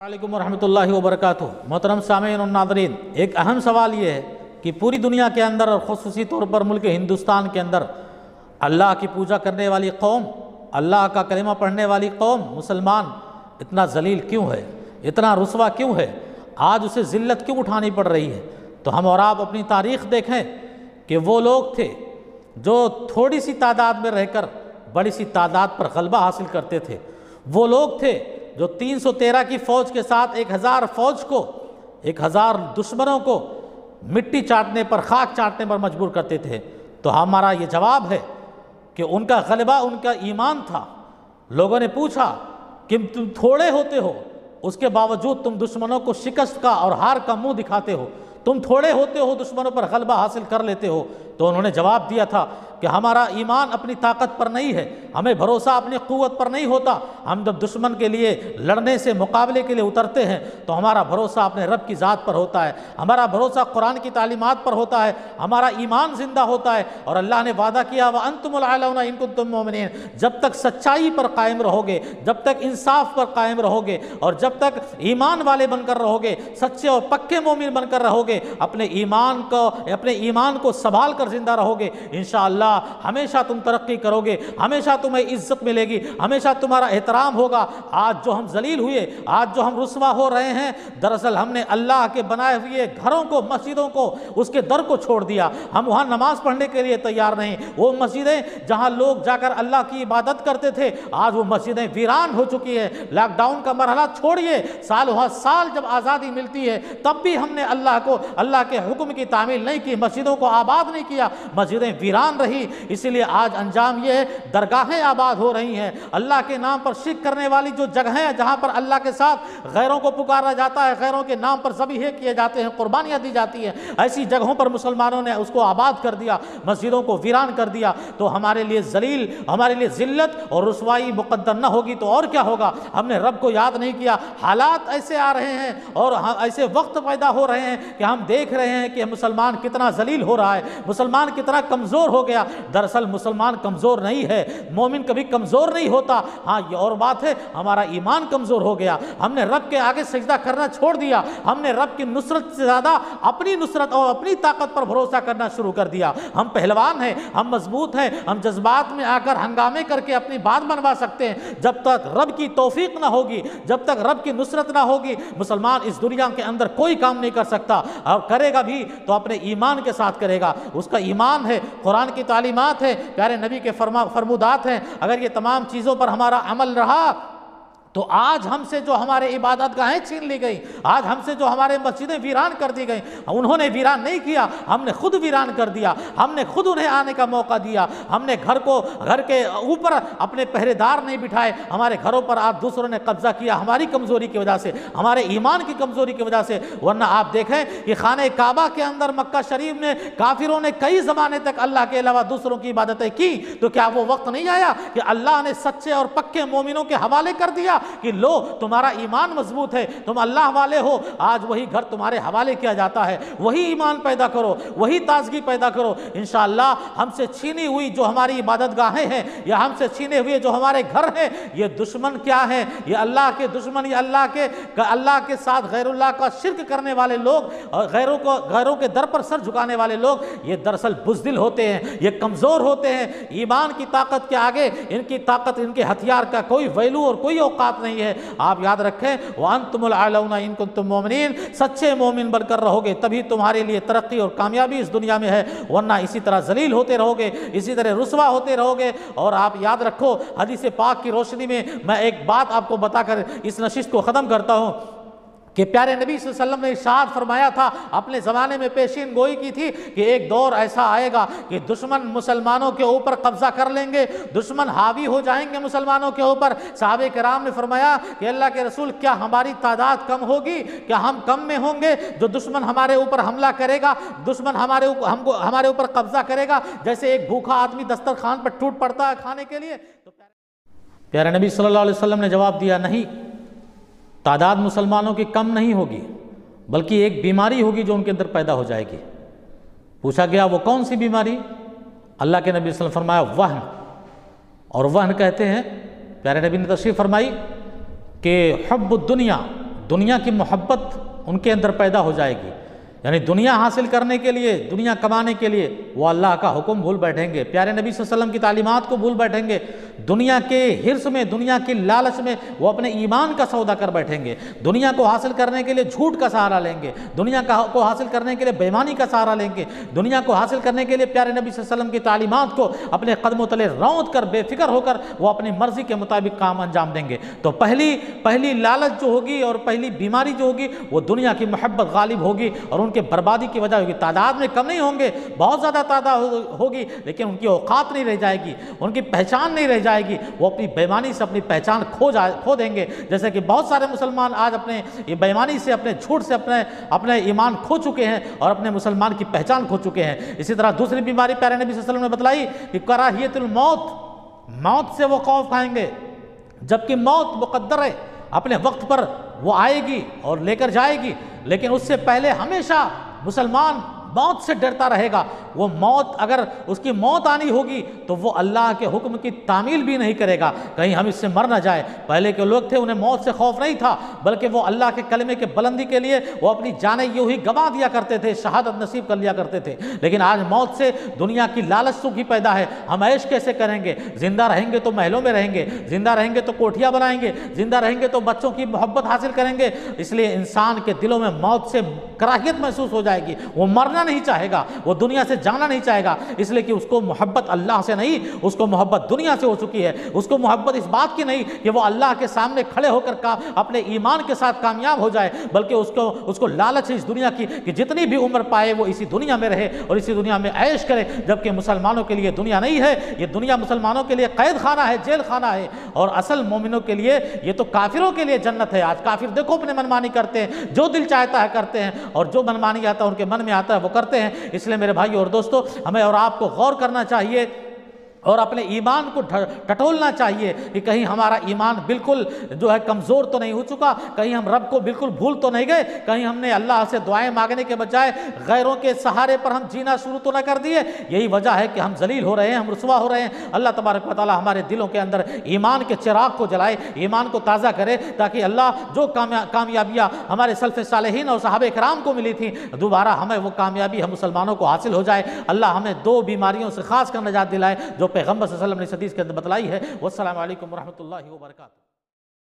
वालेकुम रहमतुल्लाहि व बरकातुहू। मोहतरम सामीन और नाज़रीन, एक अहम सवाल ये है कि पूरी दुनिया के अंदर और ख़ुसूसी तौर पर मुल्क हिंदुस्तान के अंदर अल्लाह की पूजा करने वाली कौम, अल्लाह का कलिमा पढ़ने वाली कौम मुसलमान इतना जलील क्यों है, इतना रुसवा क्यों है, आज उसे ज़िल्लत क्यों उठानी पड़ रही है। तो हम और आप अपनी तारीख़ देखें कि वो लोग थे जो थोड़ी सी तादाद में रहकर बड़ी सी तादाद पर गलबा हासिल करते थे। वो लोग थे जो 313 की फ़ौज के साथ 1000 फ़ौज को, 1000 दुश्मनों को मिट्टी चाटने पर, खाक चाटने पर मजबूर करते थे। तो हमारा ये जवाब है कि उनका गलबा उनका ईमान था। लोगों ने पूछा कि तुम थोड़े होते हो, उसके बावजूद तुम दुश्मनों को शिकस्त का और हार का मुंह दिखाते हो, तुम थोड़े होते हो, दुश्मनों पर गलबा हासिल कर लेते हो। तो उन्होंने जवाब दिया था कि हमारा ईमान अपनी ताकत पर नहीं है, हमें भरोसा अपनी क़ुव्वत पर नहीं होता। हम जब दुश्मन के लिए लड़ने से, मुकाबले के लिए उतरते हैं तो हमारा भरोसा अपने रब की ज़ात पर होता है, हमारा भरोसा कुरान की तालीमात पर होता है, हमारा ईमान ज़िंदा होता है। और अल्लाह ने वादा किया व अंतुमुल आलौना इन कुंतुम मोमिनीन, जब तक सच्चाई पर कायम रहोगे, जब तक इंसाफ पर कायम रहोगे और जब तक ईमान वाले बनकर रहोगे, सच्चे और पक्के मोमिन बनकर रहोगे, अपने ईमान को संभाल कर जिंदा रहोगे, इंशाअल्लाह हमेशा तुम तरक्की करोगे, हमेशा तुम्हें इज्जत मिलेगी, हमेशा तुम्हारा एहतराम होगा। आज जो हम जलील हुए, आज जो हम रुसवा हो रहे हैं, दरअसल हमने अल्लाह के बनाए हुए घरों को, मस्जिदों को, उसके दर को छोड़ दिया। हम वहाँ नमाज पढ़ने के लिए तैयार नहीं। वो मस्जिदें जहाँ लोग जाकर अल्लाह की इबादत करते थे, आज वो मस्जिदें वीरान हो चुकी है। लॉकडाउन का मरहला छोड़िए, साल जब आज़ादी मिलती है तब भी हमने अल्लाह के हुक्म की तामील नहीं की, मस्जिदों को आबाद नहीं किया, मस्जिदें वीरान रही। इसीलिए आज अंजाम ये है, दरगाहें आबाद हो रही हैं। अल्लाह के नाम पर शिरक करने वाली जो जगहें हैं जहाँ पर अल्लाह के साथ गैरों को पुकारा जाता है, गैरों के नाम पर ज़बीहे किए जाते हैं, कुर्बानियाँ दी जाती हैं, ऐसी जगहों पर मुसलमानों ने उसको आबाद कर दिया, मस्जिदों को वीरान कर दिया। तो हमारे लिए ज़िल्लत और रुसवाई मुक़द्दर न होगी तो और क्या होगा। हमने रब को याद नहीं किया। हालात ऐसे आ रहे हैं और ऐसे वक्त पैदा हो रहे हैं कि हम देख रहे हैं कि मुसलमान कितना जलील हो रहा है, मुसलमान कितना कमज़ोर हो गया। दरअसल मुसलमान कमज़ोर नहीं है, मोमिन कभी कमज़ोर नहीं होता। हाँ, ये और बात है, हमारा ईमान कमज़ोर हो गया, हमने रब के आगे सजदा करना छोड़ दिया, हमने रब की नुसरत से ज़्यादा अपनी नुसरत और अपनी ताकत पर भरोसा करना शुरू कर दिया। हम पहलवान हैं, हम मजबूत हैं, हम जज्बात में आकर हंगामे करके अपनी बात बनवा सकते हैं। जब तक रब की तौफीक ना होगी, जब तक रब की नुसरत ना होगी, मुसलमान इस दुनिया के अंदर कोई काम नहीं कर सकता। और करेगा भी तो अपने ईमान के साथ करेगा। उसका ईमान है, कुरान की तालीमात है, प्यारे नबी के फरमुदात हैं। अगर ये तमाम चीज़ों पर हमारा अमल रहा तो आज हमसे जो हमारे इबादत गाहें छीन ली गई, आज हमसे जो हमारे मस्जिदें वीरान कर दी गई, उन्होंने वीरान नहीं किया, हमने खुद वीरान कर दिया, हमने खुद उन्हें आने का मौका दिया। हमने घर के ऊपर अपने पहरेदार नहीं बिठाए, हमारे घरों पर आज दूसरों ने कब्जा किया, हमारी कमज़ोरी की वजह से, हमारे ईमान की कमज़ोरी की वजह से। वरना आप देखें कि खाने काबा के अंदर मक्का शरीफ में काफिरों ने कई ज़माने तक अल्लाह के अलावा दूसरों की इबादतें की। तो क्या वो वक्त नहीं आया कि अल्लाह ने सच्चे और पक्के मोमिनों के हवाले कर दिया कि लो तुम्हारा ईमान मजबूत है, तुम अल्लाह वाले हो, आज वही घर तुम्हारे हवाले किया जाता है। वही ईमान पैदा करो, वही ताजगी पैदा करो। इंशाअल्लाह हमसे छीनी हुई जो हमारी इबादत गाहें हैं या हमसे छीने हुए जो हमारे घर हैं, ये दुश्मन क्या है, ये अल्लाह के दुश्मन, ये अल्लाह के साथ गैरुल्लाह का शिरक करने वाले लोग और गैरों के दर पर सर झुकाने वाले लोग, ये दरअसल बुज़दिल होते हैं, ये कमज़ोर होते हैं। ईमान की ताकत के आगे इनकी ताकत, इनके हथियार का कोई वैल्यू और कोई औकात नहीं है। आप याद रखें, व अंतुमुल आलौना इन कुंतुम मोमिनीन, सच्चे मोमिन बनकर रहोगे तभी तुम्हारे लिए तरक्की और कामयाबी इस दुनिया में है, वरना इसी तरह जलील होते रहोगे, इसी तरह रुसवा होते रहोगे। और आप याद रखो, हदीस पाक की रोशनी में मैं एक बात आपको बताकर इस नशिस्त को ख़त्म करता हूँ कि प्यारे नबी सल्लल्लाहु अलैहि वसल्लम ने इरशाद फरमाया था, अपने ज़माने में पेशीन गोई की थी कि एक दौर ऐसा आएगा कि दुश्मन मुसलमानों के ऊपर कब्ज़ा कर लेंगे, दुश्मन हावी हो जाएंगे मुसलमानों के ऊपर। सहाबे किराम ने फरमाया कि अल्लाह के रसूल, क्या हमारी तादाद कम होगी, क्या हम कम में होंगे? जो दुश्मन हमारे ऊपर हमला करेगा, दुश्मन हमारे ऊपर कब्ज़ा करेगा, जैसे एक भूखा आदमी दस्तरखान पर टूट पड़ता है खाने के लिए। तो प्यारे नबी सल्लल्लाहु अलैहि वसल्लम ने जवाब दिया, नहीं, तादाद मुसलमानों की कम नहीं होगी, बल्कि एक बीमारी होगी जो उनके अंदर पैदा हो जाएगी। पूछा गया वो कौन सी बीमारी? अल्लाह के नबी सल्लल्लाहु अलैहि वसल्लम फरमाया वहन। और वहन कहते हैं, प्यारे नबी ने तशरीफ़ फरमाई कि हुब्बुद दुनिया, دنیا کی محبت ان کے اندر پیدا ہو جائے گی، یعنی دنیا حاصل کرنے کے لیے، دنیا کمانے کے لیے وہ اللہ کا حکم بھول بیٹھیں گے، پیارے نبی صلی اللہ علیہ وسلم کی تعلیمات کو بھول بیٹھیں گے، دنیا کے حرص میں، دنیا کی لالچ میں وہ اپنے ایمان کا سودا کر بیٹھیں گے، دنیا کو حاصل کرنے کے لیے جھوٹ کا سہارا لیں گے، دنیا کو حاصل کرنے کے لیے بے ایمانی کا سہارا لیں گے، دنیا کو حاصل کرنے کے لیے پیارے نبی صلی اللہ علیہ وسلم کی تعلیمات کو اپنے قدموں تلے رونت کر بے فکر ہو کر وہ اپنی مرضی کے مطابق کام انجام دیں گے۔ تو پہلی لالچ جو ہوگی اور پہلی بیماری جو ہوگی وہ دنیا کی محبت غالب ہوگی اور ان کے بربادی کی وجہ ہوگی۔ تعداد میں کم نہیں ہوں گے، بہت زیادہ تعداد ہوگی، لیکن ان کی اوقات نہیں رہ جائے گی، ان کی پہچان نہیں رہ جائے گی، وہ اپنی بے ایمانی سے اپنی پہچان کھو دیں گے، جیسے کہ بہت سارے مسلمان آج اپنے بے ایمانی سے، اپنے جھوٹ سے اپنے ایمان کھو چکے ہیں اور اپنے مسلمان کی پہچان کھو چکے ہیں۔ اسی طرح دوسری بیماری پیارے نبی صلی اللہ علیہ وسلم نے بتلائی کہ کراہیت الموت، موت سے وہ خوف کھائیں گے، جبکہ موت مقدر ہے، اپنے وقت پر وہ آئے گی اور لے کر جائے گی، لیکن اس سے پہلے ہمیشہ مسلمان موت سے ڈرتا رہے گا۔ وہ موت، اگر اس کی موت آنی ہوگی تو وہ اللہ کے حکم کی تعمیل بھی نہیں کرے گا، کہیں ہم اس سے مر نہ جائے۔ پہلے کے لوگ تھے انہیں موت سے خوف نہیں تھا، بلکہ وہ اللہ کے کلمے کے بلندی کے لیے وہ اپنی جانیں یوں ہی گنوا دیا کرتے تھے، شہادت نصیب کر لیا کرتے تھے۔ لیکن آج موت سے دنیا کی لالچ سوکھی پیدا ہے، ہم عیش کیسے کریں گے؟ زندہ رہیں گے تو محلوں میں رہیں گے، زندہ رہیں گے تو کوٹھیاں بنائیں گے، زندہ رہیں گے تو بچوں کی محبت حاصل کریں گے۔ اس لیے انسان کے دلوں میں موت سے کراہیت محسوس ہو جائے گی، وہ مرنا نہیں چاہے گا، وہ دنیا سے جانا نہیں چاہے گا، اس لیے کہ اس کو محبت اللہ سے نہیں، اس کو محبت دنیا سے ہو چکی ہے۔ اس کو محبت اس بات کی نہیں کہ وہ اللہ کے سامنے کھڑے ہو کر اپنے ایمان کے ساتھ کامیاب ہو جائے، بلکہ اس کو لالچ ہے اس دنیا کی کہ جتنی بھی عمر پائے وہ اسی دنیا میں رہے اور اسی دنیا میں عیش کرے، جبکہ مسلمانوں کے لیے دنیا نہیں ہے، یہ دنیا مسلمانوں کے لیے قید خانہ ہے، جیل خانہ ہے، اور اصل مومنوں کے لیے یہ تو کافروں کے لیے جنت ہے۔ آج کافر دیکھو اپنے منمانی کرتے ہیں، جو دل چاہتا ہے کرتے ہیں، اور جو منمانی آتا ہے ان کے من میں آتا ہے وہ کرتے ہیں۔ اس لیے میرے بھائی اور دوستو، ہمیں اور آپ کو غور کرنا چاہیے اور اپنے ایمان کو ٹٹولنا چاہیے کہ کہیں ہمارا ایمان بالکل جو ہے کمزور تو نہیں ہو چکا، کہیں ہم رب کو بالکل بھول تو نہیں گئے، کہیں ہم نے اللہ سے دعائیں مانگنے کے بجائے غیروں کے سہارے پر ہم جینا شروع تو نہ کر دیے۔ یہی وجہ ہے کہ ہم ذلیل ہو رہے ہیں، ہم رسوا ہو رہے ہیں۔ اللہ تبارک و تعالی ہمارے دلوں کے اندر ایمان کے چراغ کو جلائے، ایمان کو تازہ کرے، تاکہ اللہ جو کامیابیاں ہمارے سلف صالحین اور صحابہ کرام کو ملی تھیں، دوبارہ ہمیں وہ کامیابی ہم مسلمانوں کو حاصل ہو جائے۔ اللہ ہمیں دو بیماریوں سے خاص کر نجات دلائے جو پیغمبر صلی اللہ علیہ وسلم نے اس حدیث کے اندر بتلائی ہے۔ والسلام علیکم ورحمۃ اللہ وبرکاتہ۔